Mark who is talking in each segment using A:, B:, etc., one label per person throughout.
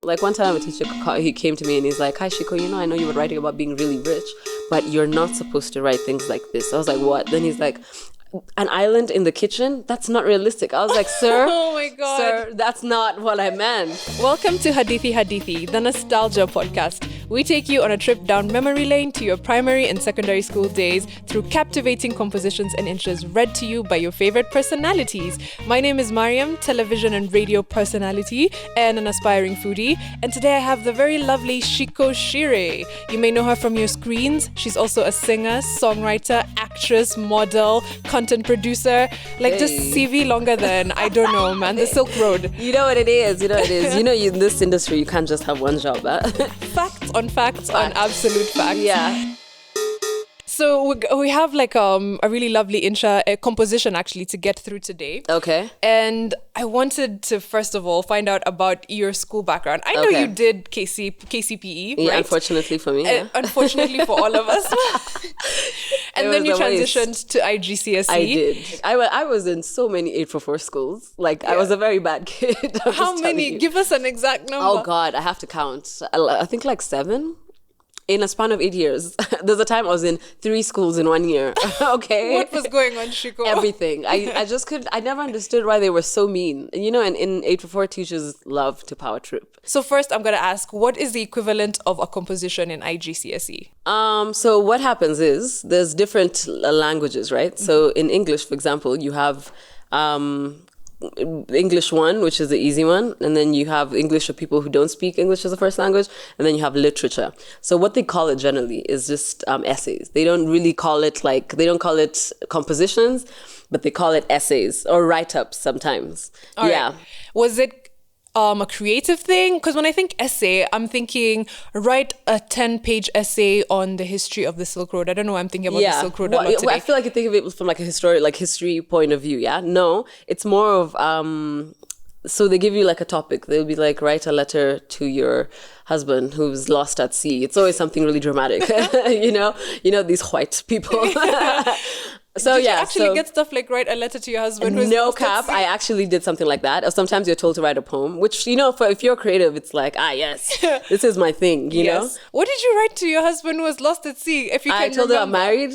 A: Like one time a teacher, he came to me and he's like, "Hi Shiko, I know you were writing about being really rich, but you're not supposed to write things like this." I was like, "What?" Then he's like, "An island in the kitchen? That's not realistic." I was like, "Sir,
B: oh my God.
A: Sir, that's not what I meant."
B: Welcome to Hadithi, the Nostalgia Podcast. We take you on a trip down memory lane to your primary and secondary school days through captivating compositions and intros read to you by your favorite personalities. My name is Mariam, television and radio personality and an aspiring foodie. And today I have the very lovely Ciku Shire. You may know her from your screens. She's also a singer, songwriter, actress, model, content producer. Just CV longer than, I don't know, man, the Silk Road.
A: You know what it is. In this industry, you can't just have one job.
B: Facts on absolute facts.
A: Yeah.
B: So we have a really lovely intro, a composition actually to get through today.
A: Okay.
B: And I wanted to first of all find out about your school background. I know you did KCPE, right?
A: Yeah, unfortunately for me. Yeah.
B: Unfortunately for all of us. And then you transitioned to Igcse.
A: I did. I was in so many 844 schools. I was a very bad kid.
B: How many? Give us an exact number.
A: Oh God, I have to count. I think 7. In a span of 8 years. There's a time I was in 3 schools in 1 year. Okay.
B: What was going on, Ciku?
A: Everything. I never understood why they were so mean. And in 844, teachers love to power trip.
B: So first I'm going to ask, what is the equivalent of a composition in Igcse?
A: So what happens is there's different languages, right? Mm-hmm. So in English, for example, you have English 1, which is the easy one, and then you have English for people who don't speak English as a first language, and then you have literature. So what they call it generally is just essays. They don't really call it they don't call it compositions, but they call it essays or write-ups sometimes.
B: All
A: yeah.
B: Right. Was it a creative thing? Because when I think essay, I'm thinking write a 10-page essay on the history of the Silk Road. I don't know why I'm thinking about the Silk Road a lot today.
A: I feel like you think of it from a history point of view. Yeah, no, it's more of so they give you a topic. They'll be write a letter to your husband who's lost at sea. It's always something really dramatic. These white people. So
B: did you actually get stuff write a letter to your husband?
A: No cap, I actually did something like that. Or sometimes you're told to write a poem, which, if you're creative, it's yes, this is my thing, you know?
B: What did you write to your husband who was lost at sea? If you can
A: I told him I'm married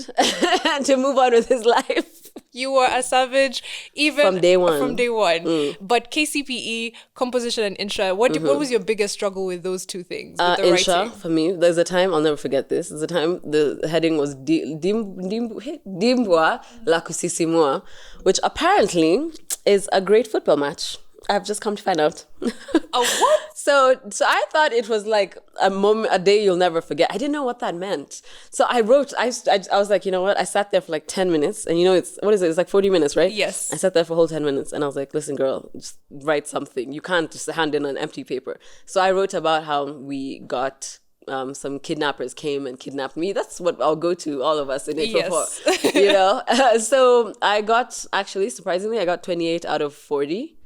A: and to move on with his life.
B: You were a savage even
A: from day one.
B: Mm. But KCPE, composition and intro, what was your biggest struggle with those two things? With the
A: intro,
B: writing?
A: for me, there's a time, I'll never forget this. There's a time the heading was Dimbwa la Kusisimua, which apparently is a great football match. I've just come to find out.
B: A what?
A: So I thought it was a day you'll never forget. I didn't know what that meant. So I wrote, I was like, you know what? I sat there for 10 minutes and it's 40 minutes, right?
B: Yes.
A: I sat there for a whole 10 minutes and I was like, listen, girl, just write something. You can't just hand in an empty paper. So I wrote about how we got some kidnappers came and kidnapped me. That's what I'll go to, all of us in 844.
B: Yes.
A: So I got, surprisingly, 28 out of 40.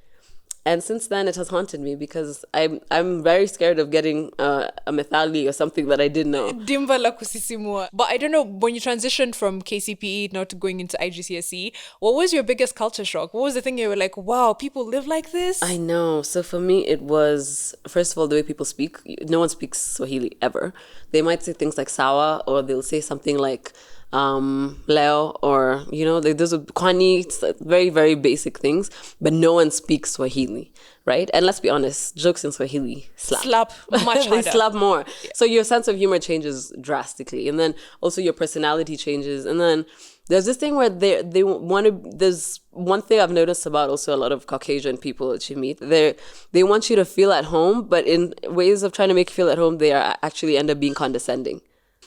A: And since then, it has haunted me because I'm very scared of getting a methali or something that I didn't know.
B: Dimba la kusisimua. But I don't know, when you transitioned from KCPE now to going into Igcse, what was your biggest culture shock? What was the thing you were like, wow, people live like this?
A: I know. So for me, it was, first of all, the way people speak. No one speaks Swahili ever. They might say things like sawa, or they'll say something like leo, or those are kwani, very, very basic things, but no one speaks Swahili, right? And let's be honest, jokes in Swahili slap
B: much harder.
A: They slap more. Yeah. So your sense of humor changes drastically, and then also your personality changes, and then there's this thing where they want to. There's one thing I've noticed about also a lot of Caucasian people that you meet. They want you to feel at home, but in ways of trying to make you feel at home, they are actually end up being condescending.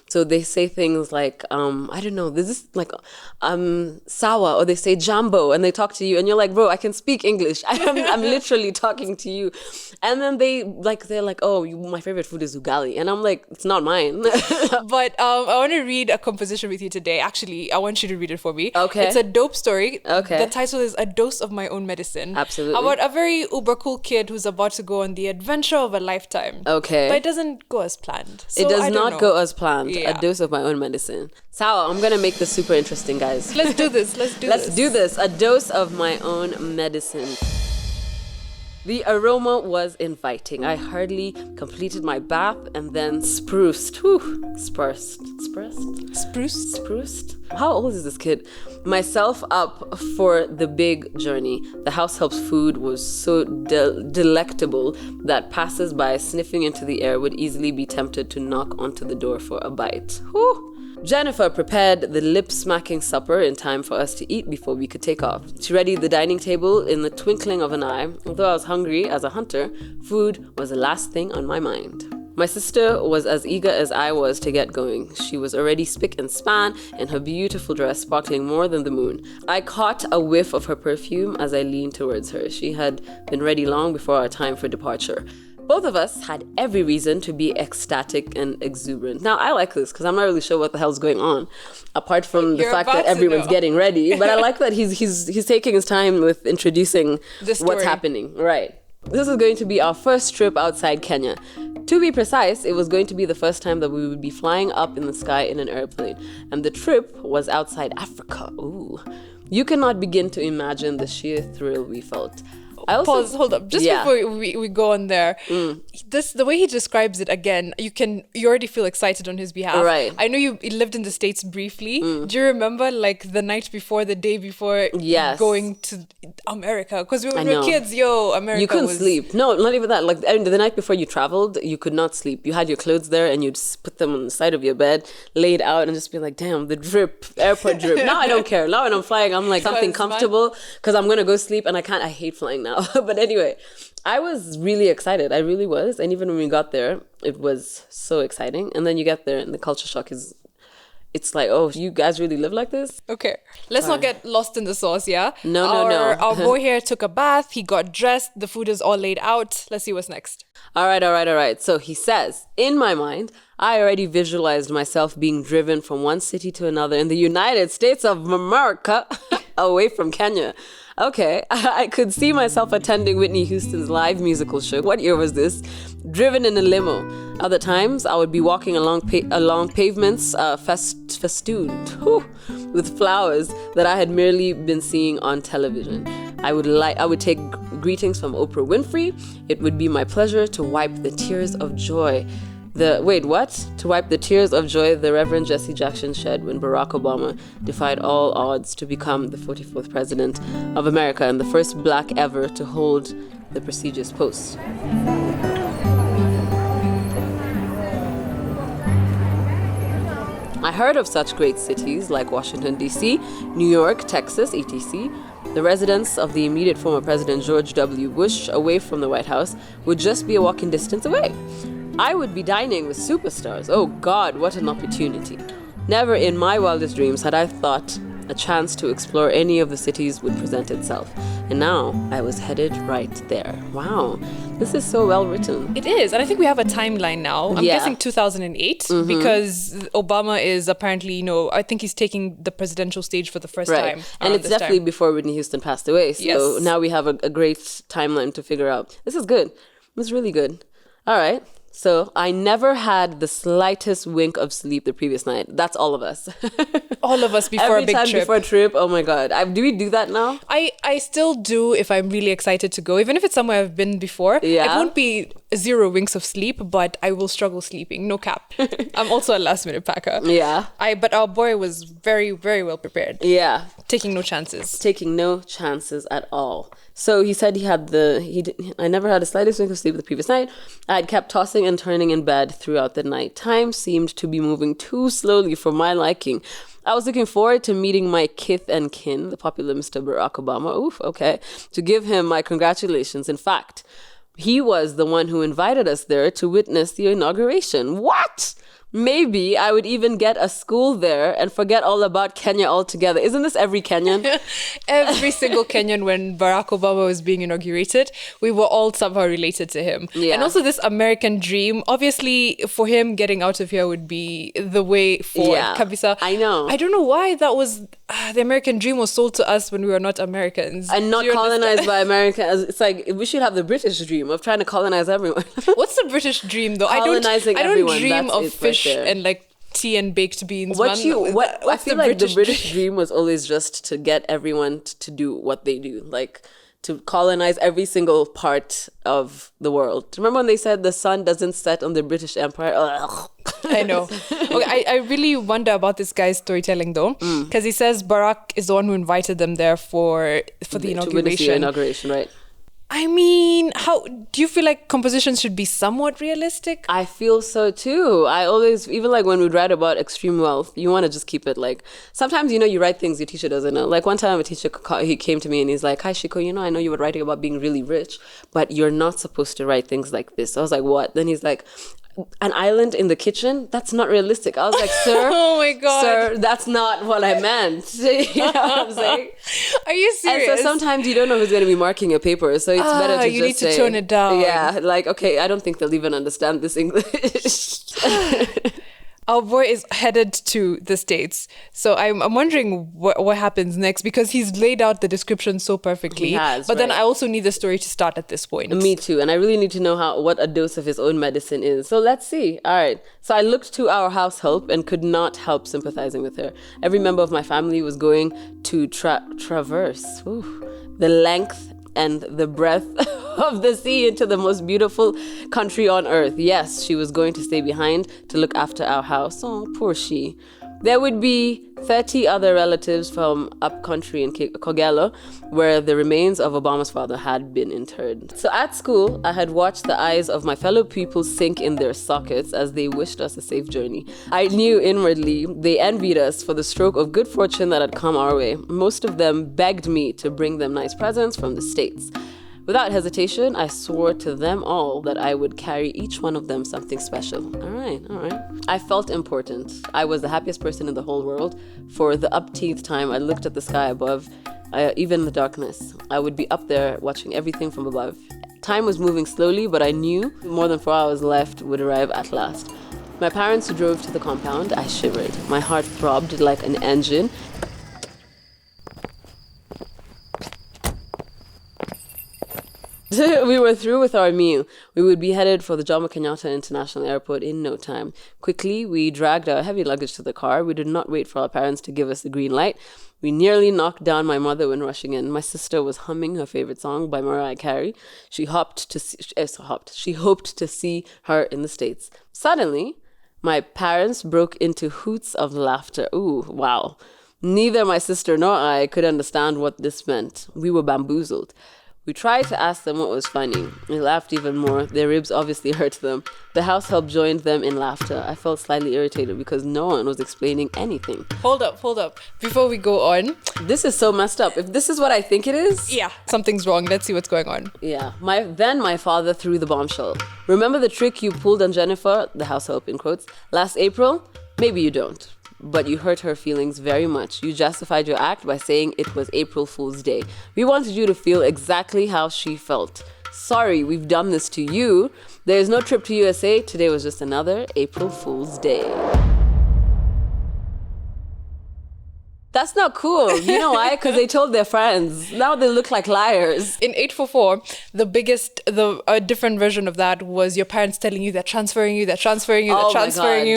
A: So they say things like, I don't know, this is sawa, or they say jambo, and they talk to you, and you're like, bro, I can speak English. I'm literally talking to you. And then they're like, oh, my favorite food is ugali. And I'm like, it's not mine.
B: But I want to read a composition with you today. Actually, I want you to read it for me.
A: Okay.
B: It's a dope story.
A: Okay.
B: The title is A Dose of My Own Medicine.
A: Absolutely.
B: About a very uber cool kid who's about to go on the adventure of a lifetime.
A: Okay.
B: But it doesn't go as planned. So
A: it does not go as planned.
B: Yeah.
A: A dose of my own medicine. Sawa, I'm going to make this super interesting, guys.
B: Let's do this.
A: Let's do this. A dose of my own medicine. The aroma was inviting. I hardly completed my bath and then spruced. Spruced? How old is this kid? Myself up for the big journey. The house help's food was so delectable that passers-by sniffing into the air would easily be tempted to knock onto the door for a bite. Whew. Jennifer prepared the lip-smacking supper in time for us to eat before we could take off. She readied the dining table in the twinkling of an eye. Although I was hungry as a hunter, food was the last thing on my mind. My sister was as eager as I was to get going. She was already spick and span in her beautiful dress, sparkling more than the moon. I caught a whiff of her perfume as I leaned towards her. She had been ready long before our time for departure. Both of us had every reason to be ecstatic and exuberant. Now, I like this because I'm not really sure what the hell's going on, apart from the fact that everyone's getting ready. But I like that he's taking his time with introducing what's happening. Right. This is going to be our first trip outside Kenya. To be precise, it was going to be the first time that we would be flying up in the sky in an airplane. And the trip was outside Africa. Ooh. You cannot begin to imagine the sheer thrill we felt.
B: Pause, hold up. Just before we go on there, the way he describes it again, you already feel excited on his behalf.
A: Right.
B: I know you lived in the States briefly. Do you remember like the night before, the day before going to America? Because we were kids, America.
A: You couldn't sleep. No, not even that. Like the night before you traveled, you could not sleep. You had your clothes there and you'd put them on the side of your bed, laid out, and just be like, damn, the drip, airport drip. Now I don't care. Now when I'm flying, I'm like something comfortable because I'm going to go sleep and I hate flying now. But anyway, I was really excited. I really was. And even when we got there, it was so exciting. And then you get there and the culture shock it's like, oh, you guys really live like this?
B: Okay. Let's not get lost in the sauce, yeah?
A: No.
B: Our boy here took a bath. He got dressed. The food is all laid out. Let's see what's next.
A: All right. So he says, in my mind, I already visualized myself being driven from one city to another in the United States of America away from Kenya. Okay, I could see myself attending Whitney Houston's live musical show. What year was this? Driven in a limo. Other times, I would be walking along pavements festooned with flowers that I had merely been seeing on television. I would take greetings from Oprah Winfrey. It would be my pleasure to wipe the tears of joy. To wipe the tears of joy the Reverend Jesse Jackson shed when Barack Obama defied all odds to become the 44th president of America and the first black ever to hold the prestigious post. I heard of such great cities like Washington, D.C., New York, Texas, etc. The residence of the immediate former President George W. Bush, away from the White House, would just be a walking distance away. I would be dining with superstars. Oh God, what an opportunity. Never in my wildest dreams had I thought a chance to explore any of the cities would present itself. And now I was headed right there. Wow, this is so well written.
B: It is, and I think we have a timeline now. I'm guessing 2008 because Obama is apparently, I think he's taking the presidential stage for the first time.
A: And it's definitely before Whitney Houston passed away. So now we have a great timeline to figure out. This is good. This is really good. All right. So I never had the slightest wink of sleep the previous night. That's all of us.
B: All of us before a big trip.
A: Every time before a trip, oh my God. Do we do that now?
B: I still do if I'm really excited to go. Even if it's somewhere I've been before. Yeah. It won't be 0 winks of sleep, but I will struggle sleeping. No cap. I'm also a last minute packer. Yeah. But our boy was very, very well prepared. Yeah. Taking no chances.
A: Taking no chances at all. So he said I never had the slightest wink of sleep the previous night. I had kept tossing and turning in bed throughout the night. Time seemed to be moving too slowly for my liking. I was looking forward to meeting my kith and kin, the popular Mr. Barack Obama. Oof, okay. To give him my congratulations. In fact, he was the one who invited us there to witness the inauguration. What? Maybe I would even get a school there and forget all about Kenya altogether. Isn't this every Kenyan?
B: Every single Kenyan, when Barack Obama was being inaugurated, we were all somehow related to him. Yeah. And also this American dream, obviously for him, getting out of here would be the way forward. Yeah, Kabisa.
A: I know.
B: I don't know why that was, the American dream was sold to us when we were not Americans.
A: And not colonized by America. It's like, we should have the British dream of trying to colonize everyone.
B: What's the British dream though?
A: Colonizing everyone.
B: I don't dream of fish and like tea and baked beans. I feel
A: like the British dream was always just to get everyone to do what they do. Like to colonize every single part of the world. Remember when they said the sun doesn't set on the British Empire? Ugh.
B: I know. Okay, I really wonder about this guy's storytelling though, because he says Barack is the one who invited them there for the
A: To witness the inauguration, right?
B: I mean, how do you feel like compositions should be somewhat realistic?
A: I feel so too. I always, even like when we write about extreme wealth, you want to just keep it like, sometimes, you write things your teacher doesn't know. Like one time a teacher, he came to me and he's like, hi, Shiko, I know you were writing about being really rich, but you're not supposed to write things like this. I was like, what? Then he's like, an island in the kitchen? That's not realistic. I was like, sir,
B: oh my God,
A: sir, that's not what I meant. You know what I'm saying?
B: Are you serious?
A: And so sometimes you don't know who's going to be marking your paper, so it's better to
B: you
A: just
B: need to tone it down.
A: Yeah, like, okay, I don't think they'll even understand this English.
B: Our boy is headed to the States. So I'm wondering what happens next, because he's laid out the description so perfectly.
A: He has,
B: but then
A: right.
B: I also need the story to start at this point.
A: Me too. And I really need to know what a dose of his own medicine is. So let's see. All right. So I looked to our house help and could not help sympathizing with her. Every member of my family was going to traverse the length and the breadth of the sea into the most beautiful country on earth. Yes, she was going to stay behind to look after our house. Oh, poor she. There would be 30 other relatives from up country in Kogelo, where the remains of Obama's father had been interred. So at school, I had watched the eyes of my fellow pupils sink in their sockets as they wished us a safe journey. I knew inwardly they envied us for the stroke of good fortune that had come our way. Most of them begged me to bring them nice presents from the States. Without hesitation, I swore to them all that I would carry each one of them something special. All right. I felt important. I was the happiest person in the whole world. For the upteenth time, I looked at the sky above, even in the darkness. I would be up there watching everything from above. Time was moving slowly, but I knew more than 4 hours left would arrive at last. My parents drove to the compound. I shivered. My heart throbbed like an engine. We were through with our meal. We would be headed for the Jomo Kenyatta International Airport in no time. Quickly, we dragged our heavy luggage to the car. We did not wait for our parents to give us the green light. We nearly knocked down my mother when rushing in. My sister was humming her favorite song by Mariah Carey. She hoped to see her in the States. Suddenly, my parents broke into hoots of laughter. Ooh, wow. Neither my sister nor I could understand what this meant. We were bamboozled. We tried to ask them what was funny. They laughed even more. Their ribs obviously hurt them. The house help joined them in laughter. I felt slightly irritated because no one was explaining anything.
B: Hold up. Before we go on.
A: This is so messed up. If this is what I think it is...
B: Yeah, something's wrong. Let's see what's going on.
A: Yeah. Then my father threw the bombshell. Remember the trick you pulled on Jennifer, the house help in quotes, last April? Maybe you don't. But you hurt her feelings very much. You justified your act by saying it was April Fool's Day. We wanted you to feel exactly how she felt. Sorry, we've done this to you. There is no trip to USA. Today was just another April Fool's Day. That's not cool. You know why? Because they told their friends. Now they look like liars.
B: In 844, the different version of that was your parents telling you they're transferring you.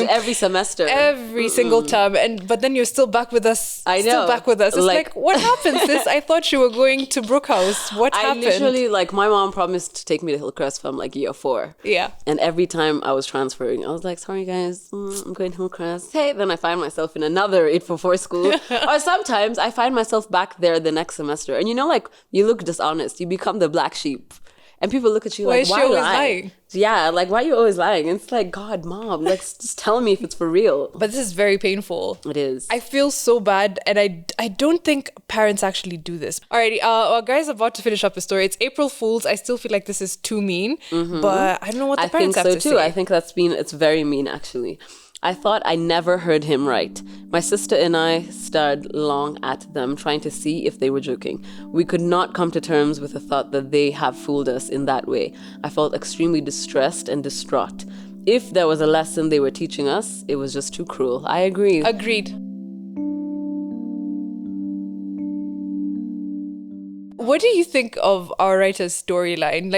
A: Every semester.
B: Every single term. But then you're still back with us. I know. Still back with us. It's like what happened, sis? I thought you were going to Brookhouse. What happened?
A: I literally, my mom promised to take me to Hillcrest from year 4.
B: Yeah.
A: And every time I was transferring, I was like, sorry guys, I'm going to Hillcrest. Hey, then I find myself in another 844 school. Or sometimes I find myself back there the next semester. And you look dishonest. You become the black sheep. And people look at you
B: why
A: like,
B: is she always lying?
A: Yeah, why are you always lying? And it's like, God, mom, just tell me if it's for real.
B: But this is very painful.
A: It is.
B: I feel so bad, and I don't think parents actually do this. Alrighty, our guy's about to finish up the story. It's April Fool's. I still feel like this is too mean, but I don't know what the parents have to say. I think so too.
A: I think it's very mean, actually. I thought I never heard him right. My sister and I stared long at them, trying to see if they were joking. We could not come to terms with the thought that they have fooled us in that way. I felt extremely distressed and distraught. If there was a lesson they were teaching us, it was just too cruel. I agree.
B: Agreed. What do you think of our writer's storyline?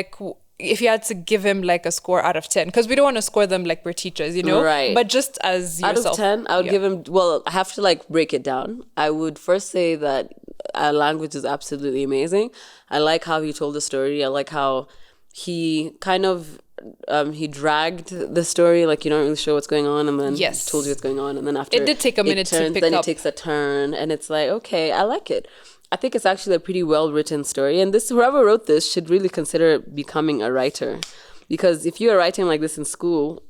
B: If you had to give him a score out of 10, because we don't want to score them like we're teachers,
A: Right.
B: But just as yourself.
A: Out of 10, I would give him, I have to break it down. I would first say that language is absolutely amazing. I like how he told the story. I like how he kind of he dragged the story, like you're not really sure what's going on, and then
B: Yes.
A: he told you what's going on, and then after
B: It did take a minute to
A: turns,
B: pick
A: then
B: up.
A: it takes a turn, and it's like, okay, I like it. I think it's actually a pretty well written story, and this whoever wrote this should really consider becoming a writer. Because if you are writing like this in school,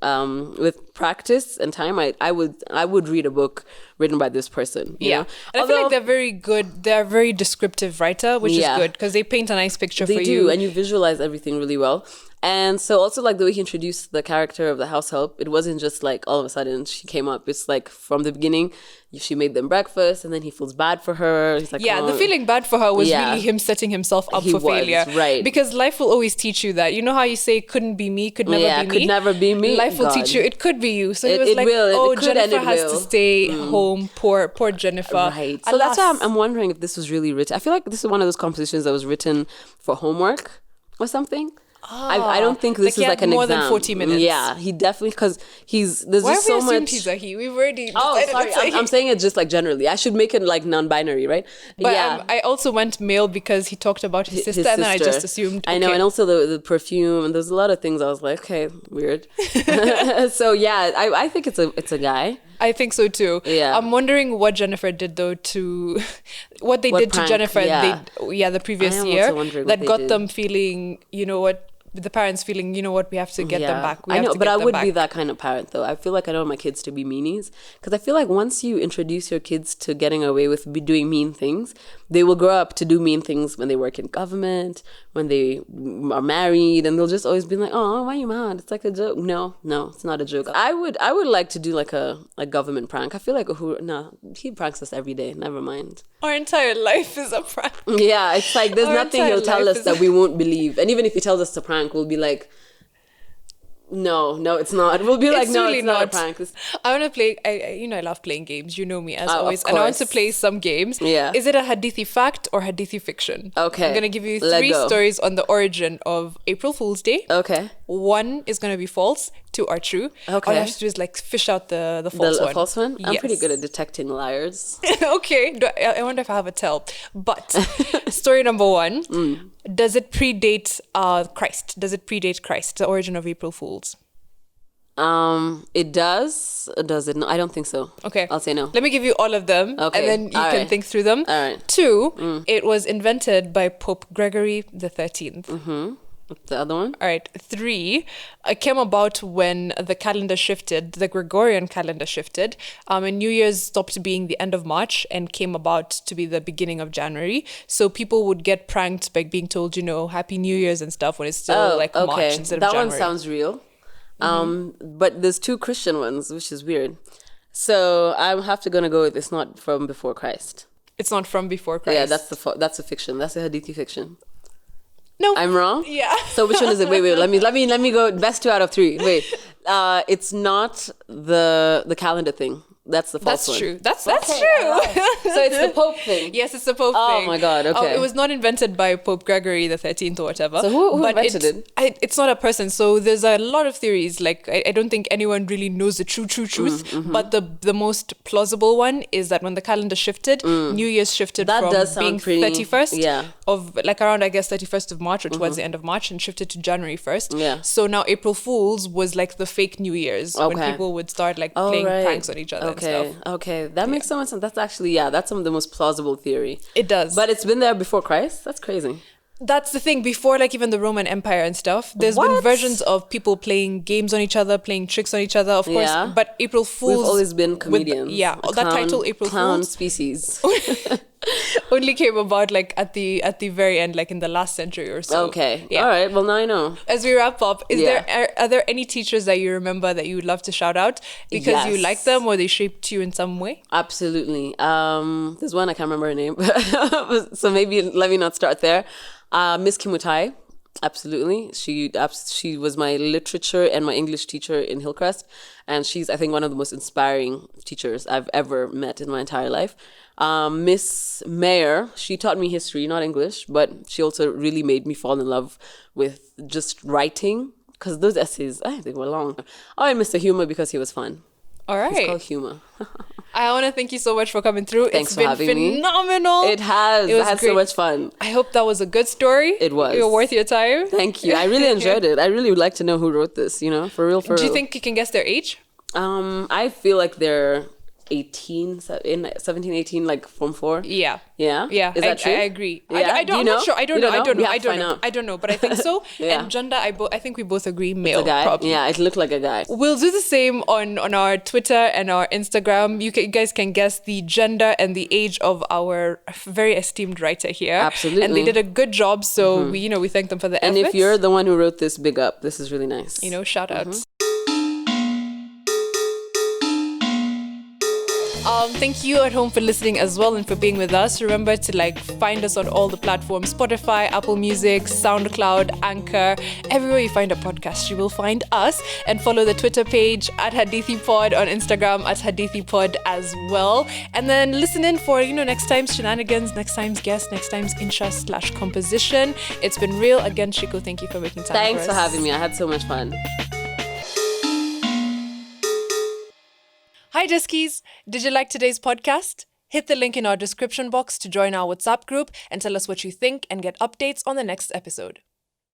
A: with practice and time, I would read a book written by this person. You know?
B: And I feel like they're very good. They're a very descriptive writer, which is good because they paint a nice picture for you.
A: They do, and you visualize everything really well. And so also like the way he introduced the character of the house help, it wasn't just like all of a sudden she came up. It's like from the beginning, she made them breakfast and then he feels bad for her. He's like,
B: the feeling bad for her was really him setting himself up for failure.
A: Right.
B: Because life will always teach you that. You know how you say couldn't be me, could never be me?
A: Could never be me.
B: Life will teach you it could be you. So he was like, Jennifer has to stay home. Poor Jennifer.
A: Right. So that's why I'm wondering if this was really written. I feel like this is one of those compositions that was written for homework or something. I don't think this is like an
B: more
A: exam.
B: Than 40 minutes.
A: Yeah, he definitely, because there's
B: Why
A: just so
B: have we
A: much.
B: assumed he's a he? We've already
A: Oh,
B: decided
A: sorry. I'm saying it just like generally. I should make it like non-binary, right?
B: But I also went male because he talked about his sister, and then I just assumed.
A: I know, and also the perfume, and there's a lot of things. I was like, okay, weird. So yeah, I think it's a guy.
B: I think so too.
A: Yeah.
B: I'm wondering what Jennifer did though to what they did
A: prank,
B: to Jennifer.
A: yeah.
B: The previous
A: I am
B: year
A: also wondering
B: that
A: what they
B: got
A: did.
B: them feeling. You know what? The parents feeling, you know what, we have to get them back.
A: I know, but I would be that kind of parent though. I feel like I don't want my kids to be meanies, because I feel like once you introduce your kids to getting away with doing mean things, they will grow up to do mean things when they work in government, when they are married, and they'll just always be like, oh, why are you mad? It's like a joke. No, it's not a joke. I would like to do like a government prank. I feel like he pranks us every day. Never mind.
B: Our entire life is a prank.
A: Yeah, it's like there's
B: Our
A: nothing he'll
B: entire
A: tell
B: life
A: us that we won't believe. And even if he tells us to prank, we'll be like, no, it's not. We'll be like,
B: It's
A: no,
B: really
A: it's not a
B: not.
A: prank.
B: I want to play, I love playing games. You know me as
A: Of
B: always. And I want to
A: course.
B: play some games.
A: Yeah.
B: Is it a Hadithi fact or Hadithi fiction?
A: Okay.
B: I'm going to give you
A: Let
B: 3
A: go.
B: stories on the origin of April Fool's Day.
A: Okay.
B: 1 is going to be false, 2 are true.
A: Okay.
B: All you have to do is like fish out the false one.
A: The false one? I'm pretty
B: Yes.
A: good at detecting liars.
B: Okay. I wonder if I have a tell. But story number 1. Does it predate Christ? Does it predate Christ, the origin of April Fools?
A: It does. Does it? No, I don't think so.
B: Okay.
A: I'll say no.
B: Let me give you all of them.
A: Okay.
B: And then you
A: All
B: can
A: right.
B: think through them.
A: All right.
B: 2, it was invented by Pope Gregory the 13th.
A: What's the other one?
B: All right. 3, it came about when the calendar shifted, the Gregorian calendar shifted, and New Year's stopped being the end of March and came about to be the beginning of January. So people would get pranked by being told, Happy New Year's and stuff when it's still March instead of
A: That
B: January.
A: one sounds real. But there's 2 Christian ones, which is weird. So I'm gonna go with it's not from before Christ.
B: It's not from before Christ.
A: Yeah, that's a fiction. That's a Hadithi fiction.
B: No.
A: I'm wrong?
B: Yeah.
A: So which one is it? Wait. Let me go. Best 2 out of 3. Wait. It's not the calendar thing. That's the false one.
B: True. That's
A: Okay,
B: true.
A: all right. So it's the Pope thing.
B: Yes, it's the Pope
A: Oh
B: thing.
A: my God, okay.
B: It was not invented by Pope Gregory the 13th or whatever.
A: So who
B: but
A: invented it?
B: It's not a person. So there's a lot of theories. Like, I don't think anyone really knows the true truth. But the most plausible one is that when the calendar shifted, New Year's shifted
A: That
B: from
A: does sound
B: being
A: pretty-
B: 31st
A: yeah.
B: of, like, around, I guess, 31st of March or towards the end of March, and shifted to January 1st.
A: Yeah.
B: So now April Fool's was like the fake New Year's when
A: Okay.
B: people would start like playing
A: right.
B: pranks on each other and stuff.
A: Okay. That makes so much sense. That's actually, that's some of the most plausible theory.
B: It does.
A: But it's been there before Christ? That's crazy.
B: That's the thing. Before, like, even the Roman Empire and stuff, there's been
A: What?
B: versions of people playing games on each other, playing tricks on each other, of course.
A: Yeah.
B: But April Fools...
A: We've always been
B: with-
A: comedians. A
B: that title, April
A: clown
B: Fools,
A: species.
B: only came about, like, at the very end, like, in the last century or so.
A: Okay.
B: Yeah.
A: All right. Well, now I know.
B: As we wrap up,
A: Yeah.
B: are there any teachers that you remember that you would love to shout out because you
A: Yes.
B: like them or they shaped you in some way?
A: Absolutely. There's one I can't remember her name, so maybe let me not start there. Miss Kimutai, absolutely. She was my literature and my English teacher in Hillcrest, and she's, I think, one of the most inspiring teachers I've ever met in my entire life. Miss Mayer, she taught me history, not English, but she also really made me fall in love with just writing, because those essays, I think, were long. Oh, and Mr. Humor, because he was fun.
B: All
A: It's
B: right.
A: called humor.
B: I want to thank you so much for coming through.
A: Thanks
B: it's
A: for
B: been
A: having me.
B: phenomenal.
A: It has. I had
B: great.
A: so much fun.
B: I hope that was a good story.
A: It was.
B: It was worth your time.
A: Thank you. I really enjoyed it. I really would like to know who wrote this, for real,
B: Do you think you can guess their age?
A: I feel like they're 17, 18, like Form 4.
B: Yeah.
A: Yeah?
B: Yeah.
A: Is that true?
B: I agree.
A: Yeah?
B: I'm not sure. I don't know.
A: Yeah,
B: I don't know, but I think so.
A: Yeah.
B: And gender, I think we both agree male.
A: A guy?
B: Probably.
A: Yeah, it looked like a guy.
B: We'll do the same on our Twitter and our Instagram. You guys can guess the gender and the age of our very esteemed writer here.
A: Absolutely.
B: And they did a good job, so we thank them for the
A: And
B: efforts.
A: if you're the one who wrote this, big up. This is really nice.
B: Shout outs. Thank you at home for listening as well and for being with us. Remember to find us on all the platforms: Spotify, Apple Music, SoundCloud, Anchor. Everywhere you find a podcast, you will find us. And follow the Twitter page at HadithiPod, on Instagram at HadithiPod as well. And then listen in for, next time's shenanigans, next time's guest, next time's interest/composition. It's been real. Again, Ciku, thank you for making time
A: Thanks
B: for us.
A: for having me. I had so much fun.
B: Hi Diskies! Did you like today's podcast? Hit the link in our description box to join our WhatsApp group and tell us what you think and get updates on the next episode.